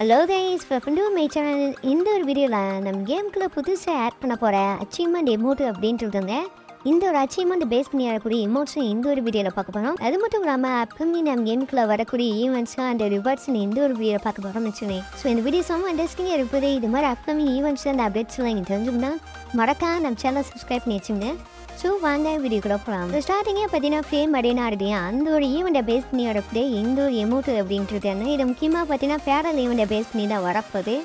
Hello guys, welcome to my channel. இந்த ஒரு வீடியோவில் நம்ம கேமுக்குள்ளே புதுசாக ஆட் பண்ண போகிற அச்சீவ்மெண்ட் எமோட் அப்படின்ட்டு இருக்குங்க. இந்த ஒரு அச்சீவ்மெண்ட் பேஸ் பண்ணி வரக்கூடிய எமோட்ஸும் இந்த ஒரு வீடியோவில் பார்க்க போகிறோம். அது மட்டும் இல்லாமல் அப்கமிங் நம்ம கேமுக்குள்ளே வரக்கூடிய ஈவெண்ட்ஸும் அண்ட் ரிவார்ட்ஸ்னு இந்த ஒரு வீடியோ பார்க்க போகிறோம்னு வச்சுக்கோங்க. ஸோ இந்த வீடியோ செம்ம இன்ட்ரெஸ்டிங்காக இருக்குது. இது மாதிரி அப்கமிங் ஈவெண்ட்ஸ் அண்ட் அப்டேட்ஸ்லாம் நீங்கள் தெரிஞ்சுக்கணும்னா மறக்காம நம்ம சேனல் சப்ஸ்கிரைப் பண்ணி வச்சுங்க. ஸோ வாங்க வீடியோ கூட போகலாம். ஸ்டார்டிங்கே பார்த்தீங்கன்னா ஃபேம் அடையினா இல்லையா, அந்த ஒரு ஈவெண்ட்டை பேஸ் பண்ணி வரக்கூடிய இந்த ஒரு எமோட்டு அப்படின்ட்டு இருக்காங்க. இது முக்கியமாக பார்த்தீங்கன்னா ஃபேரல் ஈவெண்ட்டை பேஸ் பண்ணி தான் வரப்போகுது.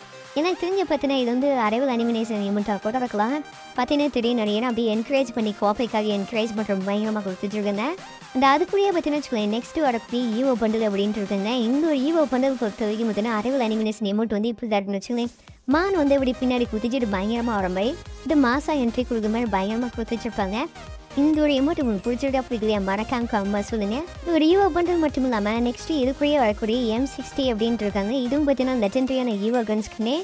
எனக்கு தெரிஞ்ச பார்த்தீங்கன்னா இது வந்து அரைவல் அனிமினேஷன் எமௌண்ட்டாக கூட இருக்கலாம். பார்த்தீங்கன்னா தெரியும் நிறைய அப்படியே என்கரேஜ் பண்ணி கோப்பைக்காக என்கரேஜ் பண்ணுற பயங்கரமாக கொடுத்துட்ருக்கேங்க. அந்த அதுக்குள்ளேயே பார்த்தீங்கன்னா வச்சுக்கோங்க, நெக்ஸ்ட்டு வரக்கூடிய ஈவோ பண்டில் அப்படின்ட்டு இருக்குங்க. இந்த ஒரு ஈவோ பண்டில் பொறுத்த வரைக்கும் பார்த்தீங்கன்னா அரைவல் அனிமினேஷன் எமௌண்ட் வந்து இப்படி தான் இருக்குன்னு வச்சுக்கோங்க. மான் வந்து இப்படி பின்னாடி குதிச்சுட்டு பயங்கரமாக வர மாதிரி இது மாதம் என்ட்ரி கொடுக்குற மாதிரி பயங்கரமாக கொடுத்துட்ருப்பாங்க. இந்த ஒரு எமௌண்ட் உங்களுக்கு பிடிச்சிருக்கா பிடிக்கலையா மறக்காம கம்மா சொல்லுங்கள். இது ஒரு ஈவோ பண்டில் மட்டும் இல்லாமல் நெக்ஸ்ட்டு இதுக்குள்ளேயே வரக்கூடிய M60 அப்படின்ட்டு இருக்காங்க. இதுவும் பார்த்தீங்கன்னா லெஜெண்டரியான ஈவோ கன்ஸ்க்குன்னே.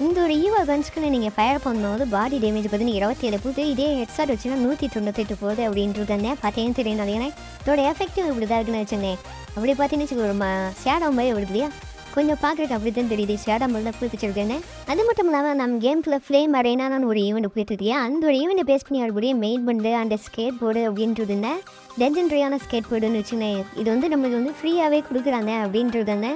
இந்த ஒரு ஈவோ கன்ஸ்க்குன்னு நீங்கள் ஃபயர் பண்ணும்போது பாடி டேமேஜ் பார்த்தீங்கன்னா 27 போகுது. இதே ஹெட்ஷாட் வச்சுன்னா 198 போகுது அப்படின்ட்டு இருக்காங்க. பார்த்தீங்கன்னா தெரியும் இல்லையா, இதோட எஃபெக்டிவ் இப்படி தான் இருக்குன்னு வச்சுருந்தேன். அப்படி பார்த்தீங்கன்னா ஒரு சேடோ மாதிரி வருது இல்லையா, கொஞ்சம் பார்க்குறதுக்கு அப்படி தான் தெரியுது. சேடா மாதிரி தான் பிடிச்சிருக்கேன்னு. அது மட்டும் இல்லாமல் நம்ம கேம்குள்ளே ஃப்ளேம் அரைனான்னு ஒரு ஈவெண்ட் போயிட்டுருக்கியா, அந்த ஒரு ஈவெண்ட்டை பேஸ் பண்ணி வரக்கூடிய மெயின் பண்டு அண்ட் ஸ்கேட் போர்டு அப்படின்றது லெஜெண்டரியான ஸ்கேட் போர்டுன்னு வச்சுக்கேன். இது வந்து நம்மளுக்கு வந்து ஃப்ரீயாகவே கொடுக்குறாங்க அப்படின்றதாங்க.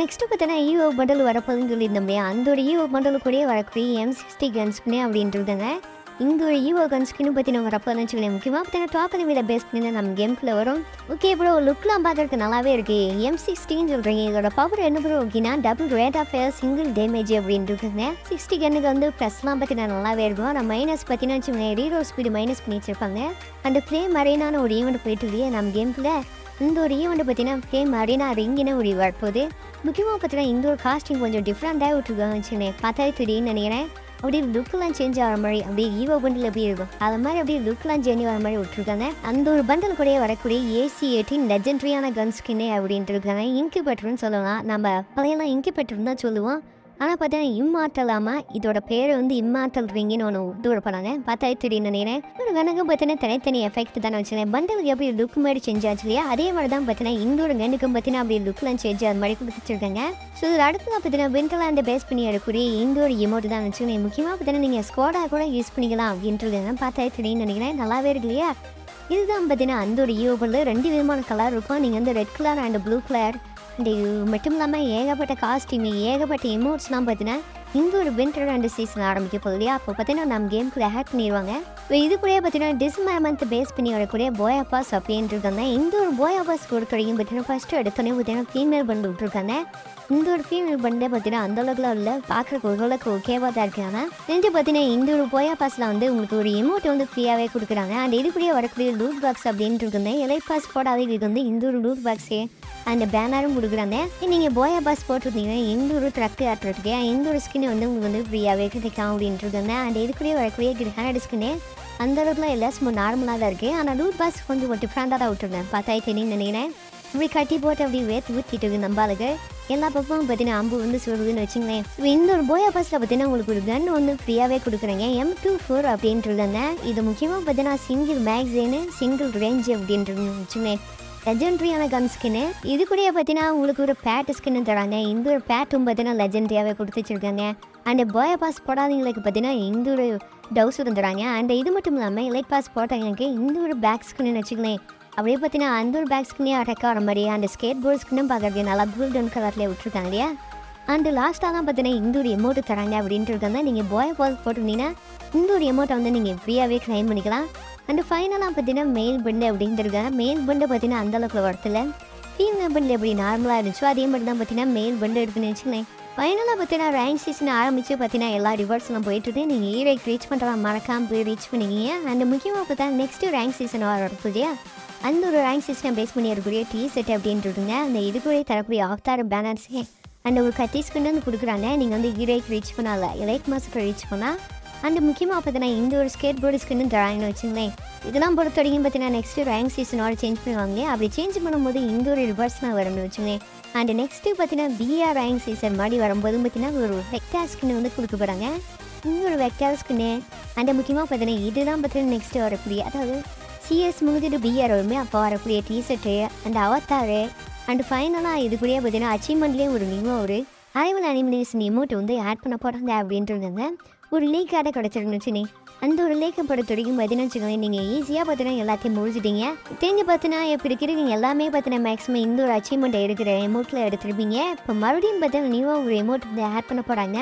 நெக்ஸ்ட்டு பார்த்தீங்கன்னா ஈவோ பண்டல் வரப்போகுதுன்னு சொல்லியிருந்தோம் இல்லையா, அந்த ஒரு ஈவோ பண்டல் கூடயே வரக்கூடிய M60 கன்ஸ்க்குனே அப்படின்றதாங்க. இந்த ஒரு ஈவோ கன்ஸ்கின்னு பற்றி நம்ம வரப்போன்னு வச்சுக்கோங்க. முக்கியமாக பார்த்தீங்கன்னா டாப் அனிமியில் பேஸ் பண்ணி தான் நம்ம கேம்குள்ளே வரும். ஓகே ப்ரோ, லுக்லாம் பார்க்குறதுக்கு நல்லாவே இருக்குது. M60 சொல்கிறீங்க, இதோட பவர் என்ன ப்ரோ அப்படின்னா double rate of fire single damage அப்படின்னு இருக்குங்க. 60 கன்னுக்கு வந்து ப்ளஸ்லாம் பார்த்தீங்கன்னா நல்லாவே இருக்கும். ஆனால் மைனஸ் பார்த்தீங்கன்னா வச்சுக்கோங்க, ரீரோ ஸ்பீடு மைனஸ் பண்ணி வச்சிருப்பாங்க. அந்த ஃப்ளேம் அரேனான ஒரு ஈவெண்ட் போயிட்டு இல்லையே நம்ம கேம்குள்ளே. இந்த ஒரு ஈவெண்ட்டு பார்த்தீங்கன்னா ஃப்ளேம் அரேனா ரிங்கின்னு ஒரு வரப்போகுது. முக்கியமாக பார்த்தீங்கன்னா இந்த ஒரு காஸ்டிங் கொஞ்சம் டிஃப்ரெண்ட்டாக விட்டுருக்காங்க வச்சுக்கோங்க. பார்த்தாலே தெரியும்னு நினைக்கிறேன். அப்படியே லுக்கெலாம் சேஞ்ச் ஆகிற மாதிரி அப்படியே ஈவோ பண்டில் எப்படி இருக்கும் அது மாதிரி அப்படியே லுக்கெலாம் சேஞ்ச் ஆகிற மாதிரி விட்டுருக்காங்க. அந்த ஒரு பண்டில் கூடயே வரக்கூடிய AC-18 லெஜெண்டரியான கன்ஸ்கின்னே அப்படின்ட்டு இருக்காங்க. இன்குபேட்டர்னு சொல்லலாம். நம்ம பழையெல்லாம் இன்குபேட்டர்னு தான் சொல்லுவோம். ஆனால் பார்த்தீங்கன்னா இம்மார்டலாமல் இதோட பேர் வந்து இம்மார்டல் ரிங்கின்னு ஒன்று தூர பண்ணாங்க. பார்த்தா தெரியும் நினைக்கிறேன். ஒரு கணக்கும் பார்த்தீங்கன்னா தனித்தனி எஃபெக்ட் தானே வச்சுருக்கேன். பண்டலுக்கு எப்படி லுக் மாதிரி சேஞ்ச் ஆச்சு இல்லையா, அதே மாதிரி தான் பார்த்தீங்கன்னா இந்த ஒரு கண்ணுக்கும் பார்த்தீங்கன்னா அப்படி லுக்லாம் சேஞ்ச் அது மாதிரி கொடுத்துருக்காங்க. ஸோ இது அடுத்து பார்த்தீங்கன்னா விண்டர்லாண்டை பேஸ் பண்ணி எடுக்கக்கூடிய இந்த ஒரு எமௌண்ட் தான் வச்சுக்கோங்க. முக்கியமாக பார்த்தீங்கன்னா நீங்கள் ஸ்கோடாக கூட யூஸ் பண்ணிக்கலாம் அப்படின்ட்டு பார்த்தா தெரியும் நினைக்கிறேன். நல்லாவே இருக்கு இல்லையா. இதுதான் பார்த்தீங்கன்னா அந்த ஒரு ஈவோ பண்டில் 2 விதமான கலர் இருக்கும். நீங்கள் வந்து red colour and blue colour. And இது மட்டும் இல்லாமல் ஏகப்பட்ட காஸ்டியூமு ஏகப்பட்ட எமோட்ஸ்லாம் பார்த்தீங்கன்னா இந்த ஒரு வின்டர் அண்ட் சீசன் ஆரம்பிக்க போகுது இல்லையா, அப்போ பார்த்தீங்கன்னா நம்ம கேமுக்குள்ள ஹேக் பண்ணிடுவாங்க. இது கூட பார்த்தீங்கன்னா டிஸ்மேமந்த் பேஸ் பண்ணி வரக்கூடிய போயா பாஸ் அப்படின்ட்டு இருக்காங்க. இந்த ஒரு போயா பாஸ் கொடுக்குறீங்க பார்த்தீங்கன்னா ஃபஸ்ட்டு எடுத்தோடனே பார்த்தீங்கன்னா ஃபீமேல் பண்டு விட்டுருக்காங்க. இந்த ஒரு ஃபீமேல் பண்டே பார்த்தீங்கன்னா அந்தளவுக்குலாம் இல்லை, பார்க்குறக்கு ஓரளவுக்கு ஓகேவாக தான் இருக்காங்க. செஞ்சு பார்த்தீங்கன்னா இந்த ஒரு போயா பாஸில் வந்து உங்களுக்கு ஒரு எமௌண்ட் வந்து ஃப்ரீயாகவே கொடுக்குறாங்க. அண்ட் இது கூட வரக்கூடிய லூட் பாக்ஸ் அப்படின்ட்டு இருக்குங்க. எலை பாஸ் போடாத இது வந்து இந்த ஒரு லூட் பாக்ஸே அந்த பேனரும் கொடுக்குறாங்க. நீங்கள் போயா பாஸ் போட்டிருந்தீங்கன்னா எந்த ஒரு ட்ரக்கு ஆட்டுறதுக்கு எந்த ஒரு ஸ்கின்னு வந்து உங்களுக்கு வந்து ஃப்ரீயாகவே கிடைக்கும் அப்படின்ட்டுருக்காங்க. அண்ட் இது கூட வரக்கூடிய கிரேனட் ஸ்கின்னு அந்த அளவுக்குலாம் எல்லாம் சும்மா நார்மலாக தான் இருக்குது. ஆனால் லூட் பாஸ் கொஞ்சம் டிஃப்ரெண்ட்டாக தான் விட்டுருந்தேன். பார்த்தா தெரியும் நினைக்கிறேன். இப்படி கட்டி போட்டு அப்படி வேர்த்து ஊற்றிட்டு இருக்கு நம்பாளுக்கு. எல்லா பக்கமும் பார்த்தீங்கன்னா அம்பு வந்து சொல்லுதுன்னு வச்சுங்களேன். இந்த ஒரு போயா பாஸில் பார்த்தீங்கன்னா உங்களுக்கு ஒரு கன் வந்து ஃப்ரீயாகவே கொடுக்குறேங்க. M24 அப்படின்ட்டுருந்தாங்க. இது முக்கியமாக பார்த்தீங்கன்னா சிங்கிள் மேக்ஸின்னு சிங்கிள் ரேஞ்சு அப்படின்றது வச்சுங்களேன். லெஜெண்டரியான கன் ஸ்கின்னு. இது கூட பார்த்தீங்கன்னா உங்களுக்கு ஒரு பேட் ஸ்கின்னு தராங்க. இந்த ஒரு பேட்டும் பார்த்தீங்கன்னா லெஜெண்டரியாகவே கொடுத்து வச்சுருக்காங்க. அண்ட் போயா பாஸ் போடாதவங்களுக்கு பார்த்தீங்கன்னா இந்த ஒரு டவுஸும் தராங்க. அண்ட் இது மட்டும் இல்லாமல் எலைட் பாஸ் போட்டவங்களுக்கு இந்த ஒரு பேக் ஸ்கின்னு வச்சுக்கலாம். அப்படியே பார்த்தீங்கன்னா அந்த ஒரு பேக் ஸ்கின்னே அட்டாக் ஆகிற மாதிரி அந்த ஸ்கேட் போர்ட் ஸ்கின்னும் பார்க்குறது நல்லா கோல்டன் கலர்லேயே விட்டுருக்காங்க இல்லையா. அண்டு லாஸ்ட்டாக தான் பார்த்தீங்கன்னா இந்த ஒரு எமௌண்ட்டு தராங்க அப்படின்ட்டு இருக்காங்க. நீங்கள் போயா பாஸ் போட்டிருந்தீங்கன்னா இந்த ஒரு எமௌண்ட்டை வந்து நீங்கள் ஃப்ரீயாகவே கிளைம் பண்ணிக்கலாம். அண்டு ஃபைனலாக பார்த்தீங்கன்னா மெயில் பண்டு அப்படின்ட்டுருக்காங்க. மெயில் பண்டு பார்த்தீங்கன்னா அந்தளவுக்கு வரத்துல ஃபீமேல் பண்டில் எப்படி நார்மலாக இருந்துச்சோ அதே மாதிரி தான் பார்த்தீங்கன்னா மெயில் பண்டு இருக்குன்னு வச்சுக்கலேன். ஃபைனலாக பார்த்தீங்கன்னா ரேங்க் சீசன் ஆரம்பித்து பார்த்தீங்கன்னா எல்லா ரிவார்ட்ஸ்லாம் போயிட்டு நீங்கள் ஈரேக்கு ரீச் பண்ணுறலாம் மறக்காமல் போய் ரீச் பண்ணிக்கிங்க. அண்ட் முக்கியமாக பார்த்தா நெக்ஸ்ட்டு ரேங்க் சீசன் வரப்போ இல்லையா, அந்த ஒரு ரேங்க் சீசனை பேஸ் பண்ணி இருக்கக்கூடிய T-செட் அப்படின்ட்டுருங்க. அந்த இது கூட தரக்கூடிய ஆஃப்தார் பேனர்ஸே அண்ட் ஒரு கத்தி ஸ்கின்னு வந்து கொடுக்குறாங்க. நீங்கள் வந்து ஈரேக்கு ரீச் பண்ணால எலைட் மாதத்துக்கு ரீச் பண்ணால். அண்ட் முக்கியமாக பார்த்தீங்கன்னா இந்த ஒரு ஸ்கேட் போர்டு ஸ்கின்னு தராங்கன்னு வச்சுங்களேன். இதெல்லாம் பொறுத்த வரைக்கும் பார்த்தீங்கன்னா நெக்ஸ்ட்டு ரேங்க் சீசனோட சேஞ்ச் பண்ணுவாங்க. அப்படி சேஞ்ச் பண்ணும்போது இந்த ஒரு ரிவர்ஸ்லாம் வரும்னு வச்சுங்களேன். அண்ட் நெக்ஸ்ட்டு பார்த்தீங்கன்னா BR ரேங்க் சீசன் மாதிரி வரும்போது பார்த்தீங்கன்னா ஒரு வெக்டார் ஸ்கின்னு வந்து கொடுக்க போகிறாங்க. இந்த ஒரு வெக்டார் ஸ்கின்னு அண்ட் முக்கியமாக பார்த்தீங்கன்னா இதுதான் பார்த்தீங்கன்னா நெக்ஸ்ட்டு வரக்கூடிய அதாவது CS முடிஞ்சிட்டு BR வருமே அப்போ வரக்கூடிய T-செட்டு அண்ட் அவத்தாரு. அண்ட் ஃபைனலாக இது கூடயே பார்த்தீங்கன்னா அச்சீவ்மெண்ட்லேயே ஒரு நியூவாக ஒரு அரைவல் அனிமேஷன் எமோட் வந்து ஆட் பண்ண போகிறாங்க அப்படின்றதுங்க ஒரு லேக் ஆட கிடச்சிருந்துச்சுனே. அந்த ஒரு லேக்கை பொறுத்த வரைக்கும் பார்த்தீங்கன்னா வச்சுக்கோங்க, நீங்கள் ஈஸியாக பார்த்தீங்கன்னா எல்லாத்தையும் முடிச்சிட்டீங்க. தெரிஞ்சு பார்த்தினா இப்போ இருக்கிற எல்லாமே பார்த்தீங்கன்னா மேக்ஸிமம் இந்த ஒரு அச்சீவ்மெண்ட் இருக்கிற எமோட்டில் எடுத்துருப்பீங்க. இப்போ மறுபடியும் பார்த்தீங்கன்னா நியூவாக ஒரு எமோட் வந்து ஆட் பண்ண போகிறாங்க.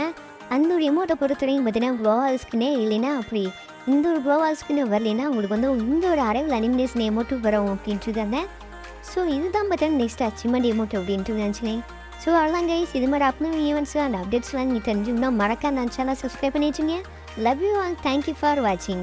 அந்த ஒரு எமோட்டை பொறுத்த வரைக்கும் பார்த்தீங்கன்னா க்ளோவால் ஸ்கின்னே இல்லைன்னா அப்படி இந்த ஒரு க்ளோவால் ஸ்கின்னு வரலைன்னா உங்களுக்கு வந்து இந்த ஒரு அரைவல் அனிமேஷன் எமோட்டு வரும் அப்படின்ட்டு இருக்காங்க. ஸோ இதுதான் பார்த்தீங்கன்னா நெக்ஸ்ட் அச்சீவ்மெண்ட் எமோட் அப்படின்ட்டு நினச்சினேன். ஸோ அவ்வளோதான் கைஸ், இது மாதிரி அப்கமிங் ஈவெண்ட்ஸ் அண்ட் அப்டேட்ஸ்லாம் நீங்கள் தெரிஞ்சுக்கணும். மறக்காம நான் சேனல் சப்ஸ்கிரைப் பண்ணி வச்சுங்க. Love you all. Thank you for வாட்சிங்.